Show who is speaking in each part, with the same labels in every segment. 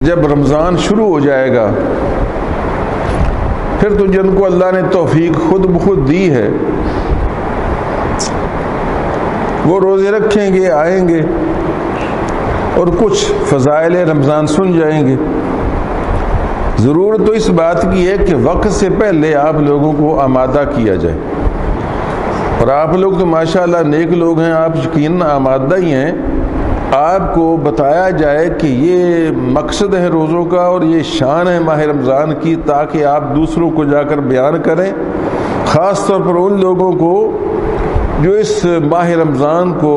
Speaker 1: جب رمضان شروع ہو جائے گا پھر تو جن کو اللہ نے توفیق خود بخود دی ہے وہ روزے رکھیں گے، آئیں گے اور کچھ فضائل رمضان سن جائیں گے۔ ضرورت تو اس بات کی ہے کہ وقت سے پہلے آپ لوگوں کو آمادہ کیا جائے، اور آپ لوگ تو ماشاءاللہ نیک لوگ ہیں، آپ یقیناً آمادہ ہی ہیں۔ آپ کو بتایا جائے کہ یہ مقصد ہے روزوں کا اور یہ شان ہے ماہ رمضان کی، تاکہ آپ دوسروں کو جا کر بیان کریں، خاص طور پر ان لوگوں کو جو اس ماہ رمضان کو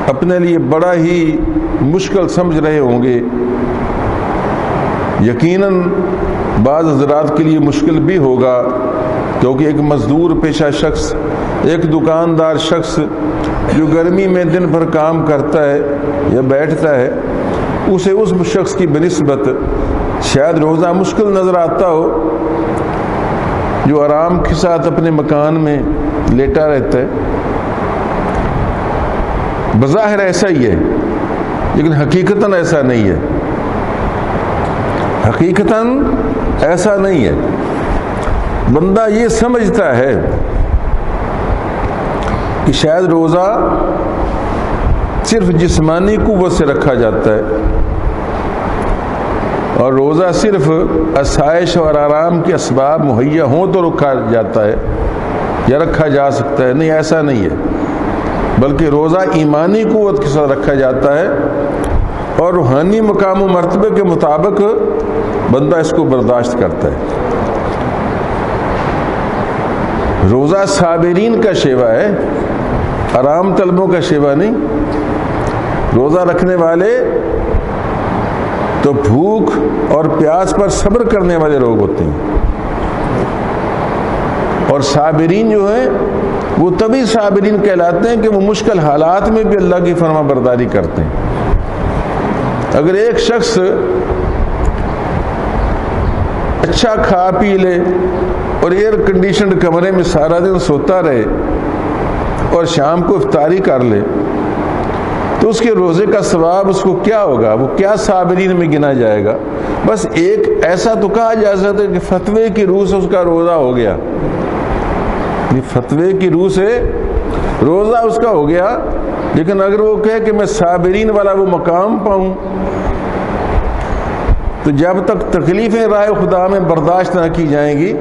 Speaker 1: اپنے لیے بڑا ہی مشکل سمجھ رہے ہوں گے۔ یقیناً بعض حضرات کے لیے مشکل بھی ہوگا، کیونکہ ایک مزدور پیشہ شخص، ایک دکاندار شخص جو گرمی میں دن بھر کام کرتا ہے یا بیٹھتا ہے، اسے اس شخص کی بنسبت شاید روزہ مشکل نظر آتا ہو جو آرام کے ساتھ اپنے مکان میں لیٹا رہتا ہے۔ بظاہر ایسا ہی ہے لیکن حقیقتاً ایسا نہیں ہے، حقیقتاً ایسا نہیں ہے۔ بندہ یہ سمجھتا ہے کہ شاید روزہ صرف جسمانی قوت سے رکھا جاتا ہے اور روزہ صرف آسائش اور آرام کے اسباب مہیا ہوں تو رکھا جاتا ہے یا رکھا جا سکتا ہے۔ نہیں، ایسا نہیں ہے، بلکہ روزہ ایمانی قوت کے ساتھ رکھا جاتا ہے اور روحانی مقام و مرتبے کے مطابق بندہ اس کو برداشت کرتا ہے۔ روزہ صابرین کا شیوا ہے، آرام طلبوں کا شیوا نہیں۔ روزہ رکھنے والے تو بھوک اور پیاس پر صبر کرنے والے لوگ ہوتے ہیں، اور صابرین جو ہیں وہ تبھی صابرین کہلاتے ہیں کہ وہ مشکل حالات میں بھی اللہ کی فرما برداری کرتے ہیں۔ اگر ایک شخص اچھا کھا پی لے اور ایئر کنڈیشنڈ کمرے میں سارا دن سوتا رہے اور شام کو افطاری کر لے تو اس کے روزے کا ثواب اس کو کیا ہوگا؟ وہ کیا صابرین میں گنا جائے گا؟ بس ایک ایسا تو کہا جا سکتا ہے کہ فتوے کی روح سے اس کا روزہ ہو گیا، فتوے کی روح سے روزہ اس کا ہو گیا۔ لیکن اگر وہ کہے کہ میں صابرین والا وہ مقام پاؤں تو جب تک تکلیفیں راہ خدا میں برداشت نہ کی جائیں گی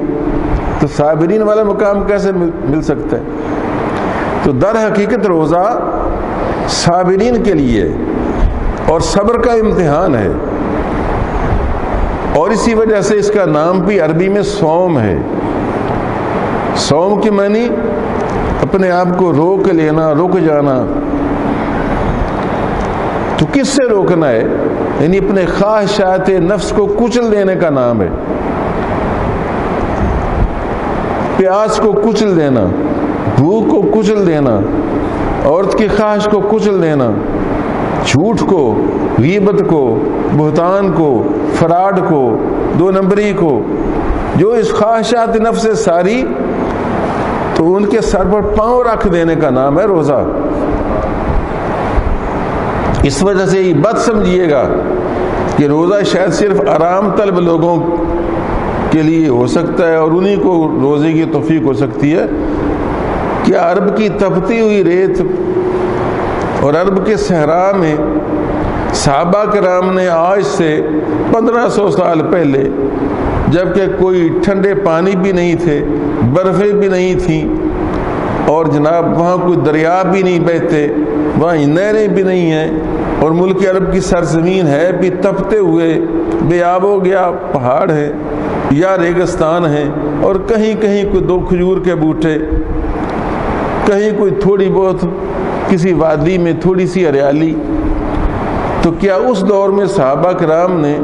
Speaker 1: تو صابرین والا مقام کیسے مل سکتا ہے؟ تو در حقیقت روزہ صابرین کے لیے اور صبر کا امتحان ہے، اور اسی وجہ سے اس کا نام بھی عربی میں صوم ہے۔ صوم کی معنی اپنے آپ کو روک لینا، رک جانا۔ تو کس سے روکنا ہے؟ یعنی اپنے خواہشات نفس کو کچل دینے کا نام ہے۔ پیاس کو کچل دینا، بھوک کو کچل دینا، عورت کی خواہش کو کچل دینا، جھوٹ کو، غیبت کو، بہتان کو، فراڈ کو، دو نمبری کو، جو اس خواہشات نفس سے ساری، تو ان کے سر پر پاؤں رکھ دینے کا نام ہے روزہ۔ اس وجہ سے یہ بات سمجھیے گا کہ روزہ شاید صرف آرام طلب لوگوں کے لیے ہو سکتا ہے اور انہی کو روزے کی توفیق ہو سکتی ہے۔ کیا عرب کی تپتی ہوئی ریت اور عرب کے صحرا میں صحابہ کرام نے آج سے 1500 سال پہلے، جبکہ کوئی ٹھنڈے پانی بھی نہیں تھے، برفیں بھی نہیں تھیں، اور جناب وہاں کوئی دریا بھی نہیں بہتے، وہاں نہریں بھی نہیں ہیں، اور ملک عرب کی سرزمین ہے بھی تپتے ہوئے بے آب و گیا پہاڑ ہے یا ریگستان ہے، اور کہیں کہیں کوئی دو کھجور کے بوٹے، کہیں کوئی تھوڑی بہت کسی وادی میں تھوڑی سی ہریالی۔ تو کیا اس دور میں صحابہ کرام نے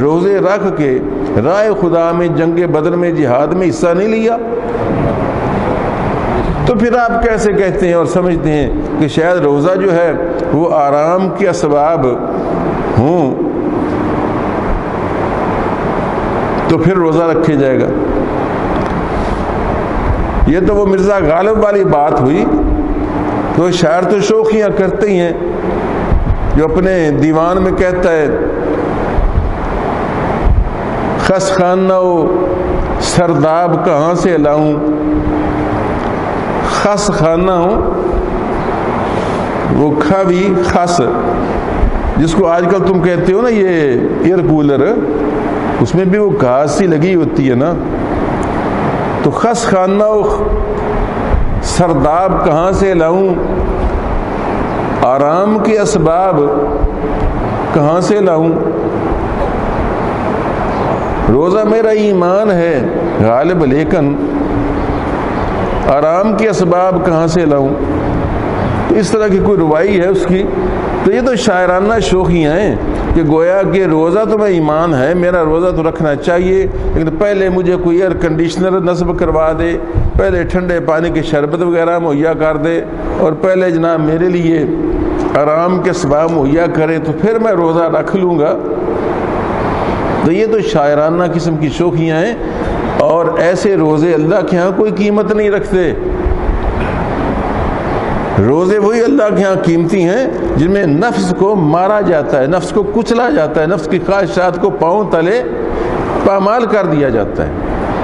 Speaker 1: روزے رکھ کے راہ خدا میں، جنگ بدر میں، جہاد میں حصہ نہیں لیا؟ تو پھر آپ کیسے کہتے ہیں اور سمجھتے ہیں کہ شاید روزہ جو ہے وہ آرام کے اسباب ہوں تو پھر روزہ رکھے جائے گا؟ یہ تو وہ مرزا غالب والی بات ہوئی۔ تو شاعر تو شوخیاں کرتے ہی ہیں، جو اپنے دیوان میں کہتا ہے خس خانہ و سرداب کہاں سے لاؤں. خس خانہ وہ کھا بھی خس، جس کو آج کل تم کہتے ہو نا یہ ایئر کولر، اس میں بھی وہ گھاس سی لگی ہوتی ہے نا. تو خس خانہ و سرداب کہاں سے لاؤں، آرام کے اسباب کہاں سے لاؤں. روزہ میرا ایمان ہے غالب، لیکن آرام کے اسباب کہاں سے لاؤں. اس طرح کی کوئی روائی ہے اس کی. تو یہ تو شاعرانہ شوخیاں ہیں کہ گویا کہ روزہ تو میں ایمان ہے، میرا روزہ تو رکھنا چاہیے، لیکن پہلے مجھے کوئی ایئر کنڈیشنر نصب کروا دے، پہلے ٹھنڈے پانی کی شربت وغیرہ مہیا کر دے، اور پہلے جناب میرے لیے آرام کے اسباب مہیا کرے، تو پھر میں روزہ رکھ لوں گا. تو یہ تو شاعرانہ قسم کی شوخیاں ہیں، اور ایسے روزے اللہ کے ہاں کوئی قیمت نہیں رکھتے. روزے وہی اللہ کے ہاں قیمتی ہیں جن میں نفس کو مارا جاتا ہے، نفس کو کچلا جاتا ہے، نفس کی خواہشات کو پاؤں تلے پامال کر دیا جاتا ہے.